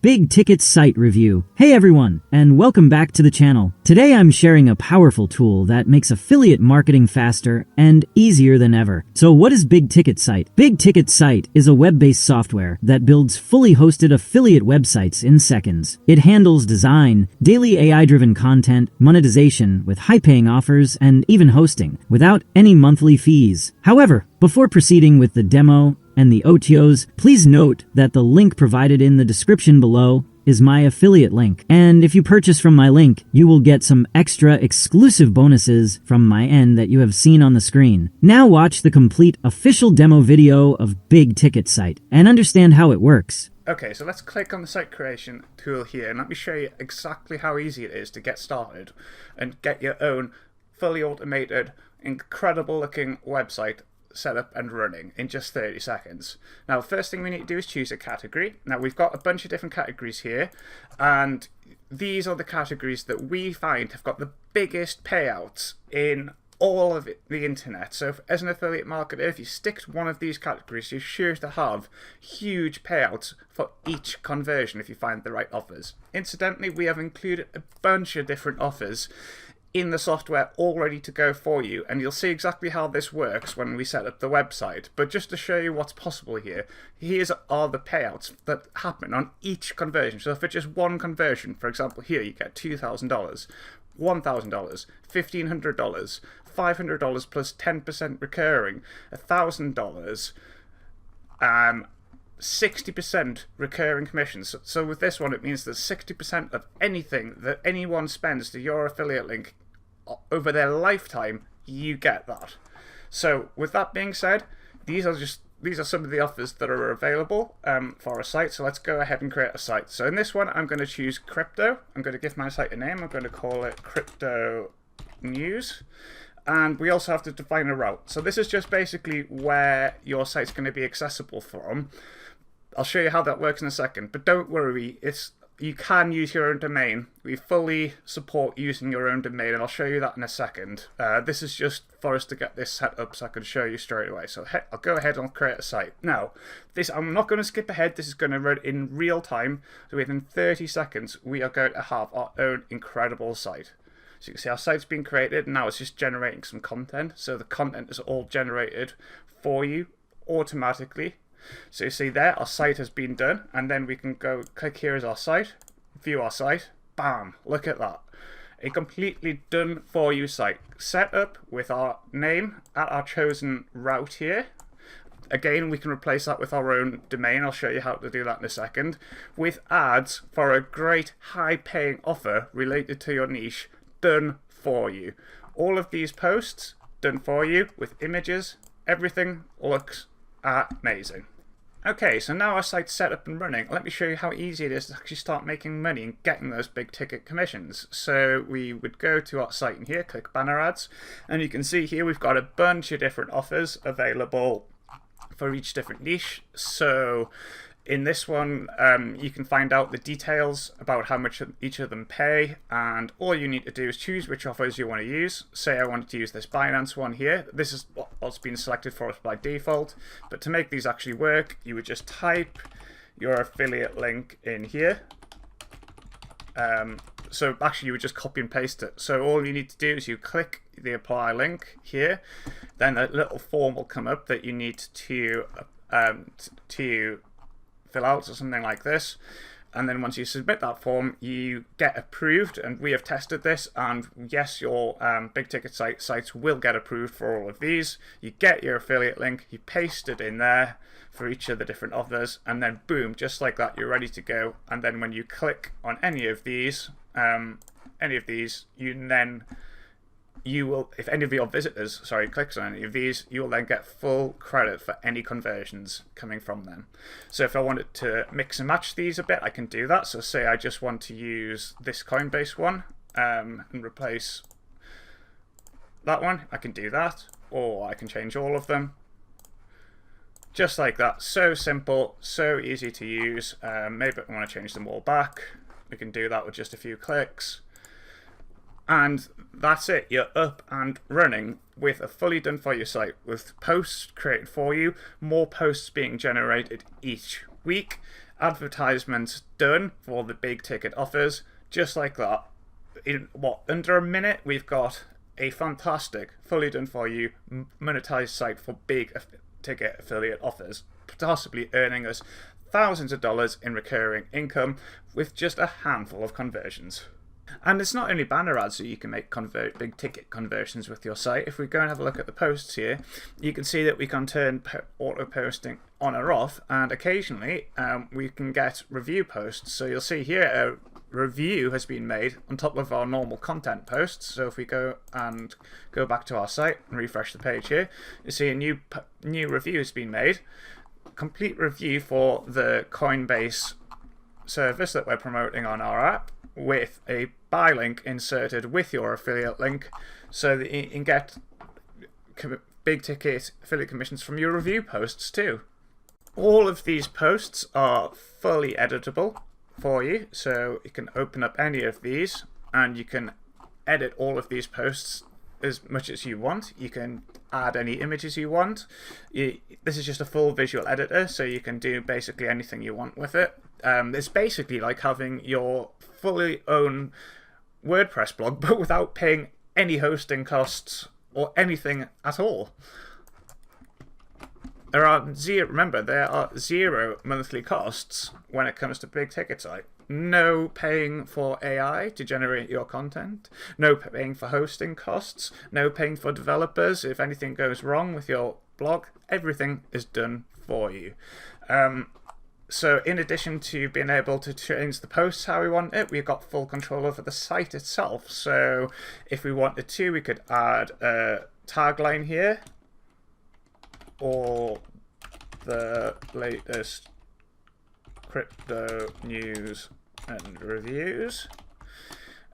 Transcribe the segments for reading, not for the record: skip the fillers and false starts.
Big Ticket Site Review. Hey everyone, and welcome back to the channel. Today I'm sharing a powerful tool that makes affiliate marketing faster and easier than ever. So what is Big Ticket Site? Big Ticket Site is a web-based software that builds fully hosted affiliate websites in seconds. It handles design, daily AI-driven content, monetization with high-paying offers, and even hosting without any monthly fees. However, before proceeding with the demo and the OTOs, please note that the link provided in the description below is my affiliate link. And if you purchase from my link, you will get some extra exclusive bonuses from my end that you have seen on the screen. Now watch the complete official demo video of Big Ticket Site and understand how it works. Okay, so let's click on the site creation tool here and let me show you exactly how easy it is to get started and get your own fully automated, incredible looking website set up and running in just 30 seconds. Now, the first thing we need to do is choose a category. Now, we've got a bunch of different categories here, and these are the categories that we find have got the biggest payouts in all of the internet. So as an affiliate marketer, if you stick to one of these categories, you're sure to have huge payouts for each conversion if you find the right offers. Incidentally, we have included a bunch of different offers in the software all ready to go for you, and you'll see exactly how this works when we set up the website. But just to show you what's possible here, here's are the payouts that happen on each conversion. So for just one conversion, for example, here you get $2,000, $1,000, $1,500, $500 plus 10% recurring, $1,000, 60% recurring commissions. So with this one, it means that 60% of anything that anyone spends to your affiliate link over their lifetime, you get that. So with that being said, these are some of the offers that are available for a site. So let's go ahead and create a site. So in this one, I'm going to choose crypto. I'm going to give my site a name. I'm going to call it Crypto News. And we also have to define a route. So this is just basically where your site's going to be accessible from. I'll show you how that works in a second, but don't worry, you can use your own domain. We fully support using your own domain, and I'll show you that in a second. This is just for us to get this set up so I can show you straight away. So I'll go ahead and create a site. Now, I'm not going to skip ahead. This is going to run in real time. So within 30 seconds, we are going to have our own incredible site. So you can see our site's been created, and now it's just generating some content. So the content is all generated for you automatically. So you see there, our site has been done, and then we can go click here as our site, view our site, bam, look at that. A completely done for you site, set up with our name at our chosen route here. Again, we can replace that with our own domain. I'll show you how to do that in a second. With ads for a great high paying offer related to your niche, done for you. All of these posts done for you with images, everything looks amazing. Okay, so now our site's set up and running. Let me show you how easy it is to actually start making money and getting those big ticket commissions. So we would go to our site in here, click banner ads, and you can see here we've got a bunch of different offers available for each different niche. So in this one, you can find out the details about how much each of them pay, and all you need to do is choose which offers you want to use. Say I wanted to use this Binance one here. This is what's been selected for us by default, but to make these actually work, you would just type your affiliate link in here. So actually you would just copy and paste it. So all you need to do is you click the apply link here, then a little form will come up that you need to fill out or something like this, and then once you submit that form, you get approved. And we have tested this, and yes, your big ticket sites will get approved for all of these. You get your affiliate link, you paste it in there for each of the different offers, and then boom, just like that, you're ready to go. And then when you click on any of these, you will, if any of your visitors, clicks on any of these, you will then get full credit for any conversions coming from them. So if I wanted to mix and match these a bit, I can do that. So say I just want to use this Coinbase one and replace that one, I can do that, or I can change all of them. Just like that, so simple, so easy to use. Maybe I want to change them all back. We can do that with just a few clicks. And that's it, you're up and running with a fully done for you site with posts created for you, more posts being generated each week, advertisements done for the big ticket offers, just like that. In under a minute, we've got a fantastic, fully done for you, monetized site for big ticket affiliate offers, possibly earning us thousands of dollars in recurring income with just a handful of conversions. And it's not only banner ads that you can make big ticket conversions with your site. If we go and have a look at the posts here, you can see that we can turn auto posting on or off, and occasionally we can get review posts. So you'll see here a review has been made on top of our normal content posts. So if we go back to our site and refresh the page here, you see a new review has been made, complete review for the Coinbase service that we're promoting on our app, with a buy link inserted with your affiliate link, so that you can get big ticket affiliate commissions from your review posts too. All of these posts are fully editable for you, so you can open up any of these and you can edit all of these posts as much as you want. You can add any images you want. This is just a full visual editor, so you can do basically anything you want with it. It's basically like having your fully own WordPress blog, but without paying any hosting costs or anything at all. There are zero monthly costs when it comes to big ticket site. No paying for AI to generate your content, no paying for hosting costs, no paying for developers. If anything goes wrong with your blog, everything is done for you. So in addition to being able to change the posts how we want it, we've got full control over the site itself. So if we wanted to, we could add a tagline here, or the latest crypto news and reviews.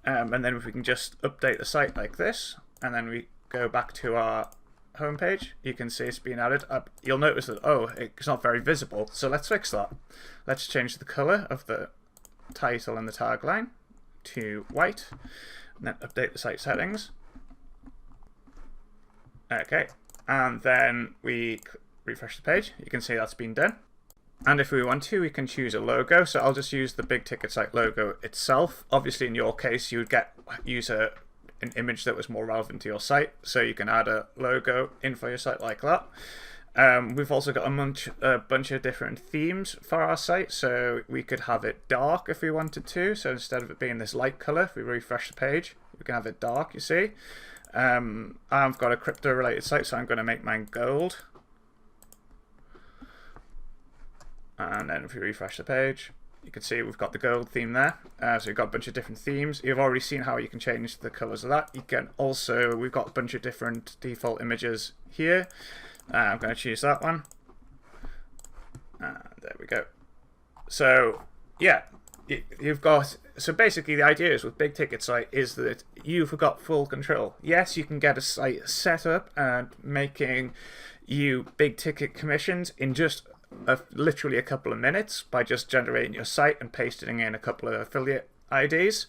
And then if we can just update the site like this, and then we go back to our homepage, you can see it's been added. You'll notice that, it's not very visible, so let's fix that. Let's change the color of the title and the tagline to white, and then update the site settings. Okay, and then we refresh the page. You can see that's been done. And if we want to, we can choose a logo. So I'll just use the big ticket site logo itself. Obviously, in your case, you would use an image that was more relevant to your site, so you can add a logo in for your site like that. We've also got a bunch of different themes for our site, so we could have it dark if we wanted to. So instead of it being this light color, if we refresh the page, we can have it dark, you see. I've got a crypto related site, so I'm going to make mine gold. And then if we refresh the page, you can see we've got the gold theme there. So we've got a bunch of different themes. You've already seen how you can change the colors of that. You can also, we've got a bunch of different default images here. I'm going to choose that one. There we go. So yeah, you've got, so basically the idea is with big ticket site is that you've got full control. Yes, you can get a site set up and making you big ticket commissions in just literally a couple of minutes by just generating your site and pasting in a couple of affiliate IDs.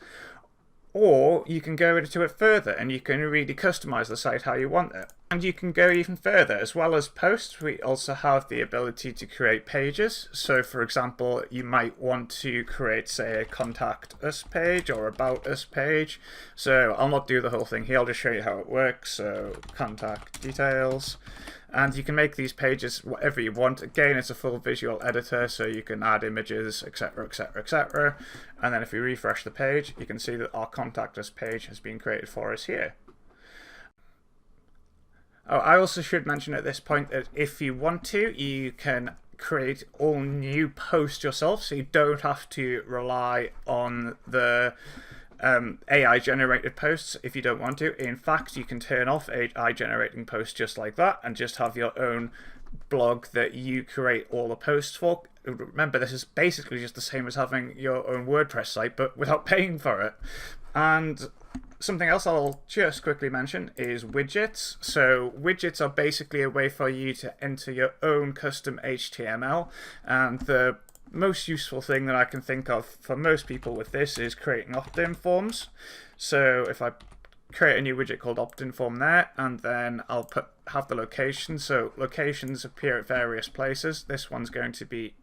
Or you can go into it further and you can really customize the site how you want it. And you can go even further. As well as posts, we also have the ability to create pages. So for example, you might want to create, say, a contact us page or about us page. So I'll not do the whole thing here, I'll just show you how it works. So contact details. And you can make these pages whatever you want. Again, it's a full visual editor, so you can add images, etc., etc., etc. And then if we refresh the page, you can see that our contact us page has been created for us here. Oh, I also should mention at this point that if you want to, you can create all new posts yourself, so you don't have to rely on the AI generated posts if you don't want to. In fact, you can turn off AI generating posts just like that and just have your own blog that you create all the posts for. Remember, this is basically just the same as having your own WordPress site, but without paying for it. And something else I'll just quickly mention is widgets. So widgets are basically a way for you to enter your own custom HTML, and the most useful thing that I can think of for most people with this is creating opt-in forms. So if I create a new widget called opt-in form there, and then I'll have the location. So locations appear at various places. This one's going to be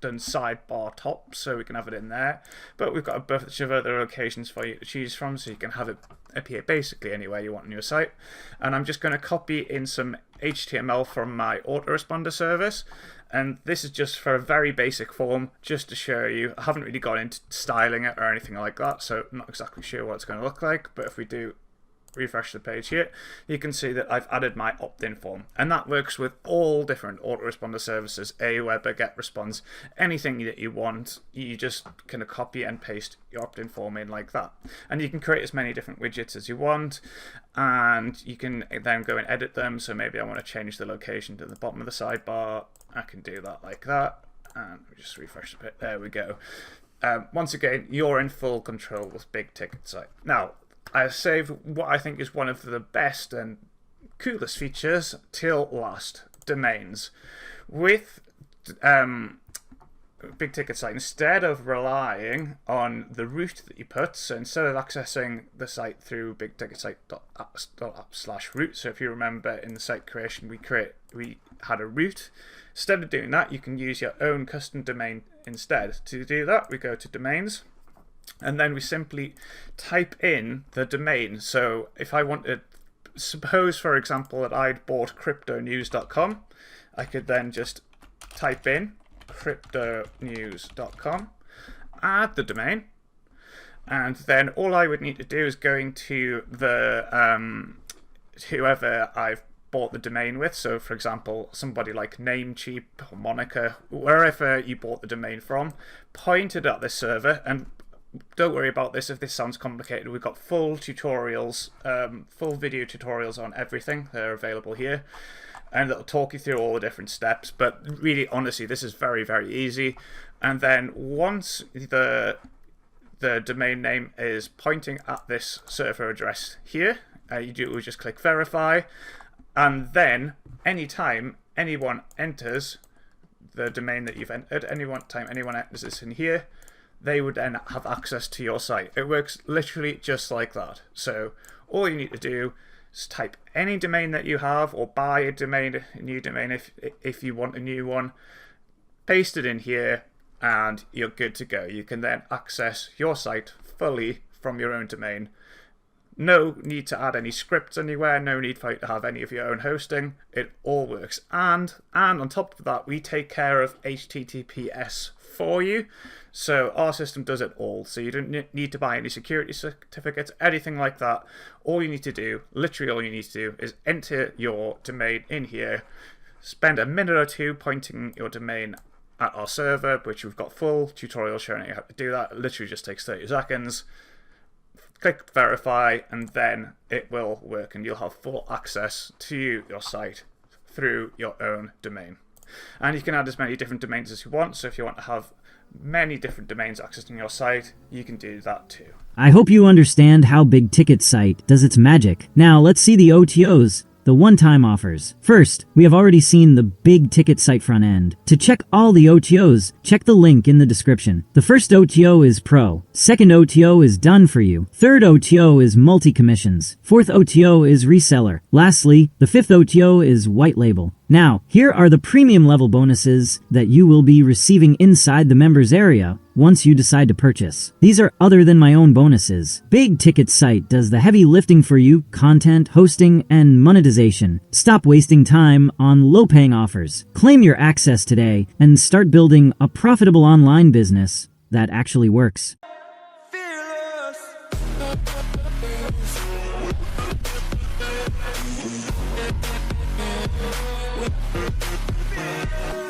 done sidebar top, so we can have it in there. But we've got a bunch of other locations for you to choose from, so you can have it appear basically anywhere you want on your site. And I'm just going to copy in some HTML from my autoresponder service. And this is just for a very basic form, just to show you. I haven't really gone into styling it or anything like that, so I'm not exactly sure what it's going to look like. But if we do refresh the page here, you can see that I've added my opt-in form, and that works with all different autoresponder services, Aweber, GetResponse, anything that you want. You just kind of copy and paste your opt-in form in like that, and you can create as many different widgets as you want, and you can then go and edit them. So maybe I want to change the location to the bottom of the sidebar. I can do that like that, and we just refresh a bit. There we go. Once again, you're in full control with Big Ticket Site. Now, I saved what I think is one of the best and coolest features till last: domains. With Big Ticket Site, instead of relying on the route that you put, so instead of accessing the site through bigticketsite.app/route, so if you remember in the site creation we had a route. Instead of doing that, you can use your own custom domain instead. To do that, we go to domains, and then we simply type in the domain. So if I wanted, suppose for example that I'd bought cryptonews.com, I could then just type in cryptonews.com, add the domain, and then all I would need to do is go into the whoever I've bought the domain with. So for example, somebody like Namecheap or Monica, wherever you bought the domain from, point it at this server. And don't worry about this if this sounds complicated. We've got full tutorials, full video tutorials on everything. They're available here, and it'll talk you through all the different steps. But really, honestly, this is very, very easy. And then once the domain name is pointing at this server address here, we just click verify, and then anytime anyone enters the domain that you've entered, time anyone enters this in here, they would then have access to your site. It works literally just like that. So all you need to do is type any domain that you have, or buy a new domain if you want a new one, paste it in here, and you're good to go. You can then access your site fully from your own domain. No need to add any scripts anywhere, no need for you to have any of your own hosting. It all works. And on top of that, we take care of HTTPS for you. So our system does it all. So you don't need to buy any security certificates, anything like that. All you need to do, literally all you need to do, is enter your domain in here, spend a minute or two pointing your domain at our server, which we've got full tutorial showing you how to do that. It literally just takes 30 seconds. Click verify, and then it will work, and you'll have full access to your site through your own domain. And you can add as many different domains as you want. So if you want to have many different domains accessing your site, you can do that too. I hope you understand how Big Ticket Site does its magic. Now let's see the OTOs, the one-time offers. First, we have already seen the Big Ticket Site front end. To check all the OTOs, check the link in the description. The first OTO is Pro. Second OTO is Done for You. Third OTO is Multi-Commissions. Fourth OTO is Reseller. Lastly, the fifth OTO is White Label. Now, here are the premium level bonuses that you will be receiving inside the members area once you decide to purchase. These are other than my own bonuses. Big Ticket Site does the heavy lifting for you: content, hosting, and monetization. Stop wasting time on low-paying offers. Claim your access today and start building a profitable online business that actually works.